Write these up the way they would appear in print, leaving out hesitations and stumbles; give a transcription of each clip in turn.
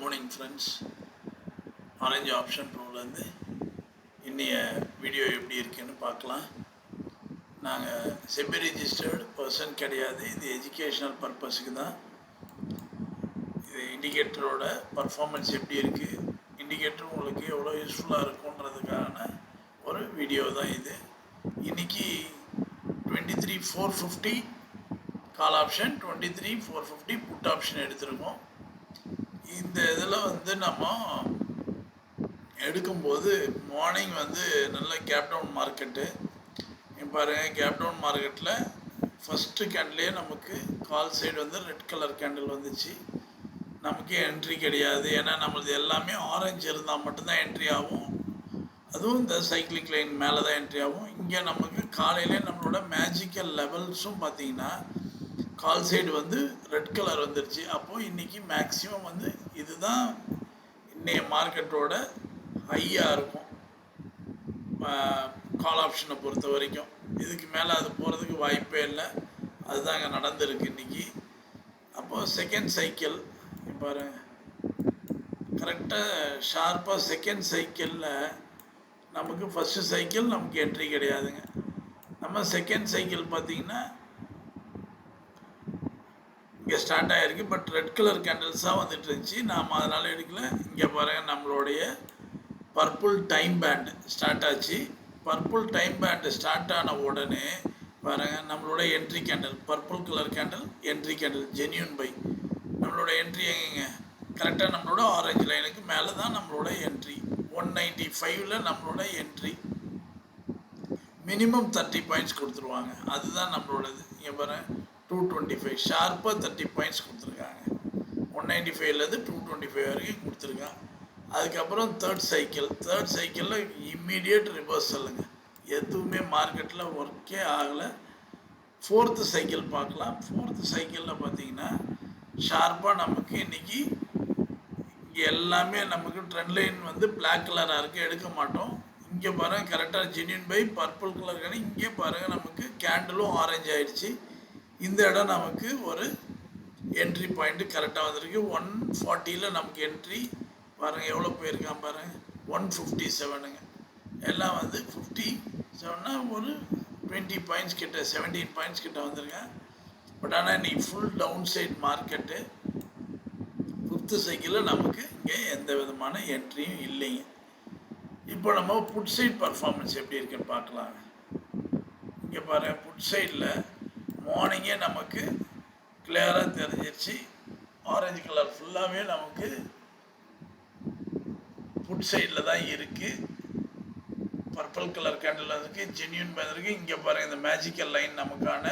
Morning friends. Orange option ப்ரோலேருந்து இன்றைய video எப்படி இருக்குன்னு பார்க்கலாம். நாங்கள் செபி ரிஜிஸ்டர்டு பர்சன் கிடையாது. இது எஜுகேஷ்னல் பர்பஸுக்கு தான். இது இண்டிகேட்டரோட பர்ஃபார்மன்ஸ் எப்படி இருக்குது, இண்டிகேட்டர் உங்களுக்கு எவ்வளோ யூஸ்ஃபுல்லாக இருக்குன்றதுக்கான ஒரு வீடியோ தான் இது. இன்றைக்கி 23,450 கால் ஆப்ஷன், 23,450 புட் ஆப்ஷன் எடுத்திருக்கோம். இந்த இதில் நம்ம எடுக்கும்போது மார்னிங் நல்ல கேப் டவுன் மார்க்கெட்டு. பாருங்கள், கேப் டவுன் மார்க்கெட்டில் ஃபஸ்ட்டு கேண்டிலே நமக்கு call side red colour candle வந்துச்சு. நமக்கு என்ட்ரி கிடையாது. ஏன்னா நம்மளது எல்லாமே ஆரஞ்சு இருந்தால் மட்டும்தான் என்ட்ரி ஆகும். அதுவும் இந்த சைக்கிளிக் லைன் மேலே தான் என்ட்ரி ஆகும். இங்கே நமக்கு காலையிலே நம்மளோட மேஜிக்கல் லெவல்ஸும் பார்த்திங்கன்னா கால் சைடு ரெட் கலர் வந்துருச்சு. அப்போது இன்றைக்கி மேக்ஸிமம் இதுதான் இன்றைய மார்க்கெட்டோட ஹையாக இருக்கும் கால் ஆப்ஷனை பொறுத்த வரைக்கும். இதுக்கு மேலே அது போகிறதுக்கு வாய்ப்பே இல்லை. அதுதான் அங்கே நடந்திருக்கு இன்றைக்கி. அப்போது செகண்ட் சைக்கிள் பாருங்க, கரெக்டாக ஷார்ப்பாக செகண்ட் சைக்கிளில் நமக்கு ஃபஸ்ட்டு சைக்கிள் நமக்கு என்ட்ரி கிடையாதுங்க. நம்ம செகண்ட் சைக்கிள் பார்த்திங்கன்னா இங்கே ஸ்டார்ட் ஆகிருக்கு. பட் ரெட் கலர் கேண்டில்ஸாக வந்துட்டு இருந்துச்சு. நாம் அதனால் எடுக்கல. இங்கே பாருங்கள், நம்மளுடைய பர்பிள் டைம் பேண்டு ஸ்டார்ட் ஆச்சு. பர்பிள் டைம் பேண்டு ஸ்டார்ட் ஆன உடனே பாருங்கள், நம்மளோட entry candle purple colour candle entry candle genuine buy. நம்மளோட என்ட்ரி எங்கேங்க கரெக்டாக நம்மளோட ஆரஞ்சு லைனுக்கு மேலே தான் நம்மளோட என்ட்ரி. 195ல் நம்மளோட என்ட்ரி. மினிமம் 30 பாயிண்ட்ஸ் கொடுத்துருவாங்க. அதுதான் நம்மளோடது. இங்கே பாருங்கள், 225 ஷார்ப்பாக 30 பாயிண்ட்ஸ் கொடுத்துருக்காங்க. 195லேருந்து 225 வரைக்கும் கொடுத்துருக்காங்க. அதுக்கப்புறம் தேர்ட் சைக்கிளில் இம்மீடியட் ரிவர்சலுங்க. எதுவுமே மார்க்கெட்டில் ஒர்க்கே ஆகலை. ஃபோர்த்து சைக்கிள் பார்க்கலாம். ஃபோர்த்து சைக்கிளில் பார்த்தீங்கன்னா ஷார்ப்பாக நமக்கு இன்றைக்கி இங்கே எல்லாமே நமக்கு ட்ரெண்ட் லைன் பிளாக் கலராக இருக்குது, எடுக்க மாட்டோம். இங்கே பாருங்கள், கரெக்டாக genuine buy purple colour candle. இங்கே பாருங்கள், நமக்கு கேண்டிலும் ஆரஞ்சு ஆகிடுச்சு. இந்த இடம் நமக்கு ஒரு என்ட்ரி பாயிண்ட்டு கரெக்டாக வந்திருக்கு. 140ல் நமக்கு என்ட்ரி பாருங்கள், எவ்வளோ போயிருக்கான் பாருங்கள், 157ங்க. எல்லாம் 57னா ஒரு 20 பாயிண்ட்ஸ் கிட்ட, 17 பாயிண்ட்ஸ் கிட்ட வந்திருக்கேன். பட் ஆனால் இன்றைக்கி full down side market. Fifth சைக்கிளில் நமக்கு இங்கே எந்த விதமான என்ட்ரியும் இல்லைங்க. இப்போ நம்ம புட் சைட் பர்ஃபார்மன்ஸ் எப்படி இருக்குன்னு பார்க்கலாங்க. இங்கே பாருங்கள், புட் சைடில் மார்னிங்கே நமக்கு கிளியராக தெரிஞ்சிருச்சு. ஆரஞ்சு கலர் ஃபுல்லாகவே நமக்கு புட் சைடில் தான் இருக்குது. பர்பிள் கலர் கேண்டில் இருக்குது, ஜென்யூன் பேன் இருக்குது. இங்கே பாருங்கள், இந்த மேஜிக்கல் லைன் நமக்கான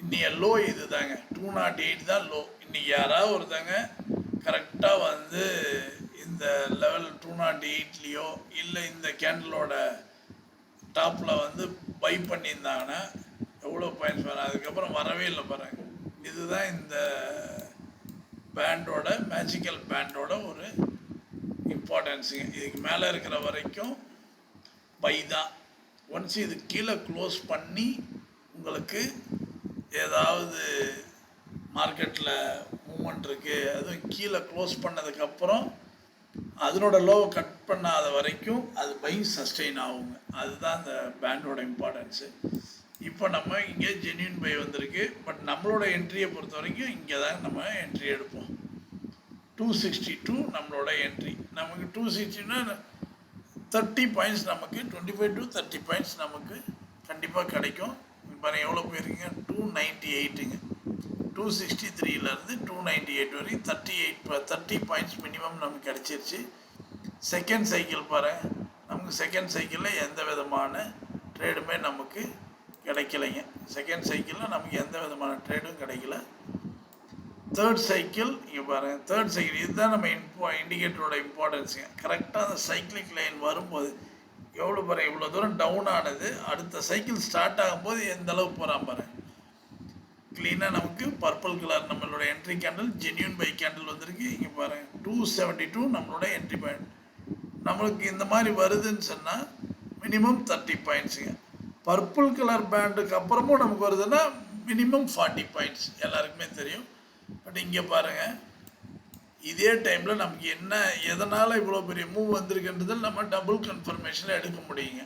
இன்னைய லோ இது தாங்க. 208 தான் லோ. இன்றைக்கி யாராவது ஒருத்தாங்க கரெக்டாக இந்த லெவல் 208லேயோ இல்லை இந்த கேண்டிலோட டாப்பில் பை பண்ணியிருந்தாங்கன்னா எவ்வளோ பாயிண்ட்ஸ் வரும். அதுக்கப்புறம் வரவே இல்லை பாருங்கள். இதுதான் இந்த பேண்டோட மேஜிக்கல் பேண்டோட ஒரு இம்பார்ட்டன்ஸுங்க. இதுக்கு மேலே இருக்கிற வரைக்கும் பை தான். ஒன்ஸ் இது கீழே க்ளோஸ் பண்ணி உங்களுக்கு ஏதாவது மார்க்கெட்டில் மூமெண்ட் இருக்குது, அதுவும் கீழே க்ளோஸ் பண்ணதுக்கப்புறம் அதனோட லோவை கட் பண்ணாத வரைக்கும் அது பை சஸ்டெயின் ஆகுங்க. அதுதான் அந்த பேண்டோட இம்பார்ட்டன்ஸு. இப்போ நம்ம இங்கே ஜென்யூன் பை வந்திருக்கு. பட் நம்மளோட என்ட்ரியை பொறுத்த வரைக்கும் இங்கே தான் நம்ம என்ட்ரி எடுப்போம். 262 நம்மளோட என்ட்ரி. நமக்கு 260னா 30 பாயிண்ட்ஸ், நமக்கு 25 to 30 பாயிண்ட்ஸ் நமக்கு கண்டிப்பாக கிடைக்கும். பாருங்கள், எவ்வளோ போயிருக்கீங்க, 298ங்க. 263லேருந்து 298 வரைக்கும் 30 பாயிண்ட்ஸ் மினிமம் நமக்கு கிடச்சிருச்சு. செகண்ட் சைக்கிள் பாருங்கள், நமக்கு செகண்ட் சைக்கிளில் எந்த விதமான ட்ரேடுமே நமக்கு கிடைக்கலைங்க. செகண்ட் சைக்கிளில் நமக்கு எந்த விதமான ட்ரேடும் கிடைக்கல. தேர்ட் சைக்கிள் இங்கே பாருங்கள், தேர்ட் சைக்கிள் இதுதான் நம்ம இண்டிகேட்டரோட இம்பார்ட்டன்ஸுங்க. கரெக்டாக அந்த சைக்கிளிக் லைன் வரும்போது எவ்வளோ பாருங்கள், இவ்வளோ தூரம் டவுன் ஆனது. அடுத்த சைக்கிள் ஸ்டார்ட் ஆகும்போது எந்த அளவு போகிறான் பாருங்கள். க்ளீனாக நமக்கு பர்பிள் கலர் நம்மளோட entry candle, genuine buy candle வந்திருக்கு. இங்கே பாருங்கள், 272 நம்மளோட என்ட்ரி பாயிண்ட். நம்மளுக்கு இந்த மாதிரி வருதுன்னு சொன்னால் மினிமம் 30 பாயிண்ட்ஸுங்க. பர்பிள் கலர் பேண்டுக்கு அப்புறமும் நமக்கு வருதுன்னா மினிமம் 40 பாயிண்ட்ஸ் எல்லாருக்குமே தெரியும். பட் இங்கே பாருங்கள், இதே டைமில் நமக்கு என்ன எதனால் இவ்வளோ பெரிய மூவ் வந்திருக்குன்றது நம்ம டபுள் கன்ஃபர்மேஷனில் எடுக்க முடியுங்க.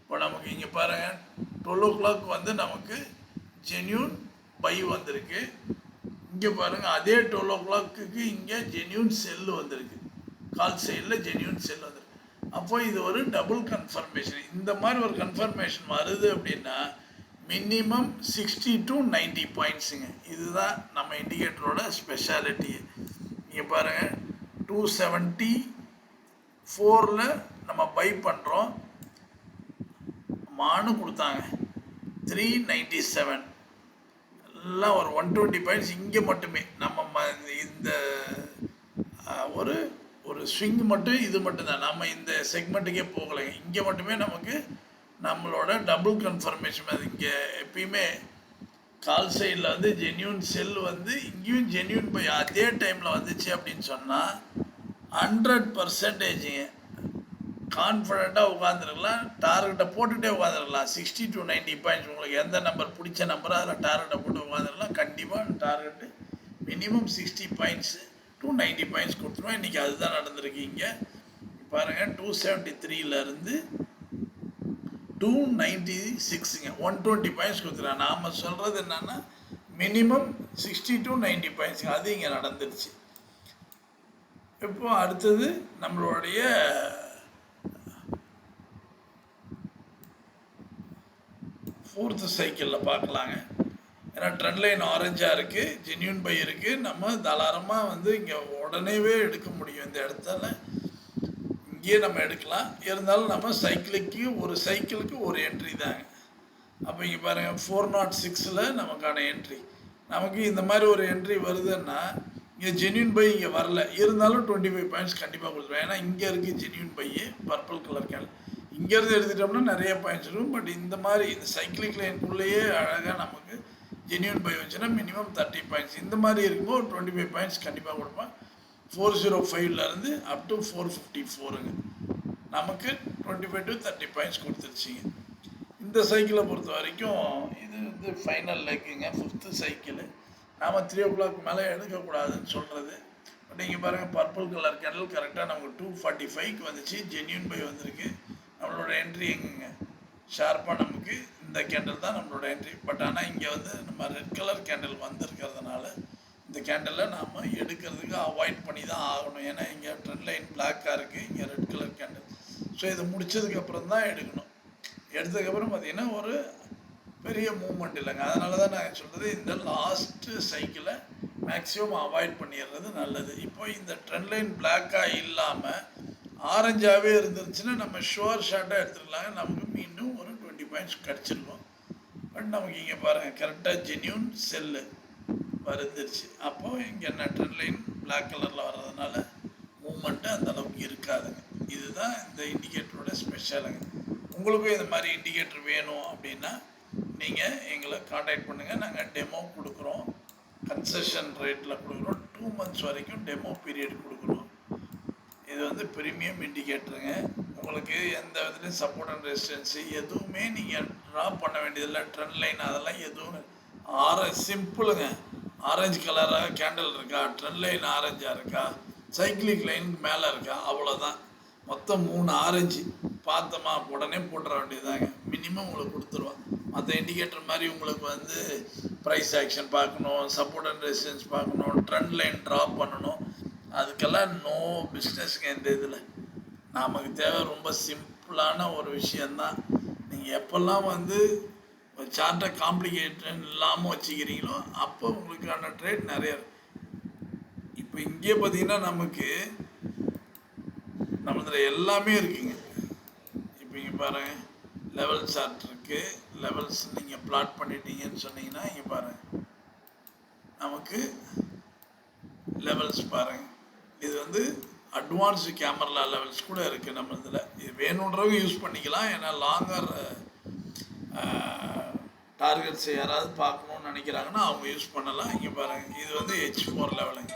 இப்போ நமக்கு இங்கே பாருங்கள் 12 o'clock வந்து நமக்கு ஜென்யூன் பை வந்திருக்கு. இங்கே பாருங்கள் அதே 12 o'clock இங்கே ஜென்யூன் செல்லு வந்திருக்கு. கால் சைடில் ஜென்யூன் செல் வந்திருக்கு. அப்போ இது ஒரு டபுள் கன்ஃபர்மேஷன். இந்த மாதிரி ஒரு கன்ஃபர்மேஷன் வருது அப்படின்னா மினிமம் 60 to 90 பாயிண்ட்ஸுங்க. இதுதான் நம்ம இண்டிகேட்டரோட ஸ்பெஷாலிட்டி. இங்கே பாருங்கள் 274 நம்ம பை பண்ணுறோம், மானு கொடுத்தாங்க 397, எல்லாம் ஒரு 120 பாயிண்ட்ஸ் இங்கே மட்டுமே. நம்ம இந்த ஒரு ஒரு ஸ்விங் மட்டும் இது மட்டும்தான், நம்ம இந்த செக்மெண்ட்டுக்கே போகலைங்க. இங்கே மட்டுமே நமக்கு நம்மளோட டபுள் கன்ஃபர்மேஷன். அது இங்கே எப்பயுமே கால் சைடில் வந்து ஜென்யூன் செல் வந்து இங்கேயும் ஜென்யூன் பை அதே டைமில் வந்துச்சு அப்படின்னு சொன்னால் 100% கான்ஃபிடண்ட்டாக உட்காந்துருக்கலாம், டார்கெட்டை போட்டுகிட்டே உட்காந்துருக்கலாம். 60 to 90 பாயிண்ட்ஸ் உங்களுக்கு எந்த நம்பர் பிடிச்ச நம்பரோ அதில் டார்கெட்டை போட்டு உட்காந்துருக்கலாம். கண்டிப்பாக target minimum 60 points to 90 points கொடுத்துருவோம். இன்றைக்கி அதுதான் நடந்திருக்கு. இங்கே பாருங்கள் 273லேருந்து 296ங்க, 120 பாயிண்ட்ஸ் கொடுத்துருக்காங்க. நாம் சொல்கிறது என்னென்னா மினிமம் 60 to 90 பாயிண்ட்ஸுங்க. அது இங்கே நடந்துருச்சு. இப்போ அடுத்தது நம்மளுடைய 4th சைக்கிளில் பார்க்கலாங்க. ஏன்னா ட்ரெண்ட் லைன் ஆரஞ்சாக இருக்குது, ஜென்யூன் பை இருக்குது. நம்ம தாராளமாக வந்து இங்கே உடனேவே எடுக்க முடியும். இந்த இடத்துல இங்கேயே நம்ம எடுக்கலாம். இருந்தாலும் நம்ம சைக்கிளுக்கு ஒரு என்ட்ரி தாங்க. அப்போ இங்கே பாருங்கள் 406ல் நமக்கான என்ட்ரி. நமக்கு இந்த மாதிரி ஒரு என்ட்ரி வருதுன்னா இங்கே ஜென்யூன் பை இங்கே வரல, இருந்தாலும் 25 பாயிண்ட்ஸ் கண்டிப்பாக கொடுத்துருவோம். ஏன்னா இங்கே இருக்குது genuine buy purple colour can. இங்கேருந்து எடுத்துட்டோம்னா நிறைய பாயிண்ட்ஸ் இருக்கும். பட் இந்த மாதிரி இந்த சைக்கிளிக் லைனுக்குள்ளேயே அழகாக நமக்கு ஜென்யூன் பை வச்சுன்னா மினிமம் 30 பாயிண்ட்ஸ். இந்த மாதிரி இருக்கும்போது ஒரு 25 பாயிண்ட்ஸ் கண்டிப்பாக கொடுப்பேன். 405லேருந்து அப் டு 454ங்க. நமக்கு 25 to 30 பாயிண்ட்ஸ் கொடுத்துருச்சிங்க. இந்த சைக்கிளை பொறுத்த வரைக்கும் இது வந்து ஃபைனல் லெக்குங்க, 5th சைக்கிள். நாம் 3 o'clock மேலே எடுக்கக்கூடாதுன்னு சொல்கிறது. பட் இங்கே பாருங்கள் பர்பிள் கலர் கேண்டில் கரெக்டாக நமக்கு 245க்கு வந்துச்சு, ஜென்யூன் பை வந்திருக்கு. நம்மளோட என்ட்ரி எங்கேங்க ஷார்ப்பாக நமக்கு இந்த கேண்டில் தான் நம்மளோட என்ட்ரி. பட் ஆனால் இங்கே வந்து நம்ம ரெட் கலர் கேண்டில் வந்திருக்கிறதுனால இந்த கேண்டிலை நாம் எடுக்கிறதுக்கு அவாய்ட் பண்ணி தான் ஆகணும். ஏன்னா இங்கே ட்ரெண்ட் லைன் பிளாக்காக இருக்குது, இங்கே ரெட் கலர் கேண்டில். ஸோ இதை முடித்ததுக்கப்புறம் தான் எடுக்கணும். எடுத்ததுக்கப்புறம் பார்த்திங்கன்னா ஒரு பெரிய மூவ்மெண்ட் இல்லைங்க. அதனால தான் நான் சொல்கிறது இந்த லாஸ்ட்டு சைக்கிளை மேக்ஸிமம் அவாய்ட் பண்ணிடுறது நல்லது. இப்போ இந்த ட்ரெண்ட் லைன் பிளாக்காக இல்லாமல் ஆரஞ்சாகவே இருந்துருச்சுன்னா நம்ம ஷுவர் ஷார்ட்டாக எடுத்துக்கலாங்க. நமக்கு மீண்டும் ஒரு 20 பாயிண்ட்ஸ் கிடச்சிருவோம். பட் நமக்கு இங்கே பாருங்கள் கரெக்டாக ஜென்யூன் செல்லு வந்துருச்சு. அப்போது இங்கே என்ன ட்ரெண்ட் லைன் பிளாக் கலரில் வர்றதுனால மூமெண்ட்டு அந்தளவுக்கு இருக்காதுங்க. இதுதான் இந்த இண்டிகேட்டரோட ஸ்பெஷலுங்க. உங்களுக்கும் இந்த மாதிரி இண்டிகேட்டர் வேணும் அப்படின்னா நீங்கள் எங்களை காண்டாக்ட் பண்ணுங்கள். நாங்கள் டெமோ கொடுக்குறோம், கன்செஷன் ரேட்டில் கொடுக்குறோம். 2 months வரைக்கும் டெமோ பீரியட் கொடுக்குறோம். இது வந்து ப்ரீமியம் இண்டிகேட்டருங்க. உங்களுக்கு எந்த விதத்துலையும் சப்போர்ட் அண்ட் ரெசிஸ்டன்ஸு எதுவுமே நீங்கள் ட்ரா பண்ண வேண்டியதில்லை. ட்ரெண்ட் லைன் அதெல்லாம் எதுவும் சிம்பிளுங்க. ஆரஞ்சு கலராக கேண்டில் இருக்கா, ட்ரெண்ட் லைன் ஆரஞ்சாக இருக்கா, சைக்கிளிக் லைனுக்கு மேலே இருக்கா, அவ்வளோதான். மொத்தம் 3 ஆரஞ்சு பார்த்தோமா உடனே போட்டுற வேண்டியதாங்க. மினிமம் உங்களுக்கு கொடுத்துருவோம். மற்ற இண்டிகேட்டர் மாதிரி உங்களுக்கு வந்து ப்ரைஸ் ஆக்ஷன் பார்க்கணும், சப்போர்ட் அண்ட் ரெசிஸ்டன்ஸ் பார்க்கணும், ட்ரெண்ட் லைன் ட்ரா பண்ணணும், அதுக்கெல்லாம் நோ பிஸ்னஸ்ங்க. இந்த இதில் நமக்கு தேவை ரொம்ப சிம்பிளான ஒரு விஷயந்தான். நீங்கள் எப்போல்லாம் வந்து ஒரு சார்ட்டை காம்ப்ளிகேஷன் இல்லாமல் வச்சுக்கிறீங்களோ அப்போ உங்களுக்கான ட்ரேட் நிறைய. இப்போ இங்கே பார்த்தீங்கன்னா நமக்கு நம்மள எல்லாமே இருக்குங்க. இப்போ இங்கே பாருங்கள் லெவல் சார்ட் இருக்குது. லெவல்ஸ் நீங்கள் பிளாட் பண்ணிட்டீங்கன்னு சொன்னீங்கன்னா இங்கே பாருங்கள் நமக்கு லெவல்ஸ் பாருங்கள். இது வந்து அட்வான்ஸ்டு கேமரா லெவல்ஸ் கூட இருக்குது நம்ம இதில். இது வேணுன்றவங்க யூஸ் பண்ணிக்கலாம். ஏன்னா லாங்கர் டார்கெட்ஸ் யாராவது பார்க்கணுன்னு நினைக்கிறாங்கன்னா அவங்க யூஸ் பண்ணலாம். இங்கே பாருங்கள் இது வந்து H4 லெவலுங்க.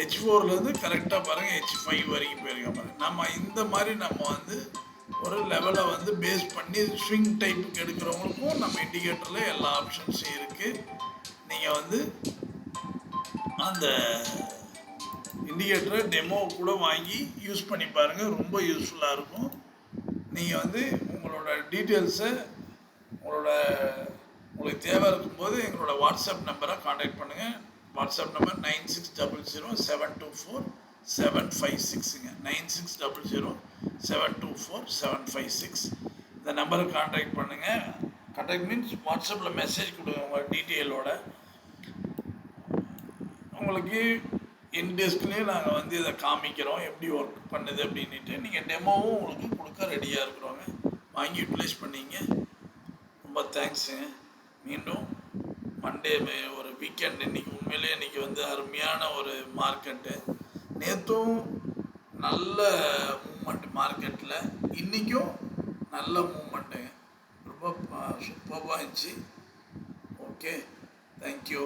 H4லேருந்து கரெக்டாக பாருங்கள் H5 வரைக்கும் போயிருக்கோம் பாருங்கள். நம்ம இந்த மாதிரி நம்ம வந்து ஒரு லெவலை வந்து பேஸ் பண்ணி ஸ்விங் டைப்புக்கு எடுக்கிறவங்களுக்கும் நம்ம இண்டிகேட்டரில் எல்லா ஆப்ஷன்ஸும் இருக்குது. நீங்கள் வந்து அந்த இண்டிகேட்டரை டெமோ கூட வாங்கி யூஸ் பண்ணி பாருங்கள், ரொம்ப யூஸ்ஃபுல்லாக இருக்கும். நீங்கள் வந்து உங்களோட டீட்டெயில்ஸை உங்களுக்கு தேவை இருக்கும்போது எங்களோட வாட்ஸ்அப் நம்பரை காண்டாக்ட் பண்ணுங்கள். வாட்ஸ்அப் நம்பர் 9600724756ங்க. 9600724756. இந்த நம்பரை காண்டாக்ட் பண்ணுங்கள். காண்டாக்ட் மீன்ஸ் வாட்ஸ்அப்பில் மெசேஜ் கொடுங்க உங்கள் டீட்டெயிலோட. உங்களுக்கு இன்டெஸ்க்லேயே நாங்கள் வந்து இதை காமிக்கிறோம் எப்படி ஒர்க் பண்ணுது அப்படின்ட்டு. நீங்கள் டெமோவும் உங்களுக்கு கொடுக்க ரெடியாக இருக்கிறோங்க. வாங்கி யூட்டிலைஸ் பண்ணிங்க. ரொம்ப தேங்க்ஸுங்க. மீண்டும் மண்டே ஒரு வீக்கெண்ட். இன்றைக்கி உண்மையிலே இன்றைக்கி வந்து அருமையான ஒரு மார்க்கெட்டு. நேற்றும் நல்ல மூமெண்ட் மார்க்கெட்டில், இன்றைக்கும் நல்ல மூமெண்ட்டுங்க. ரொம்ப சூப்பராக இருந்துச்சு. Okay, thank you.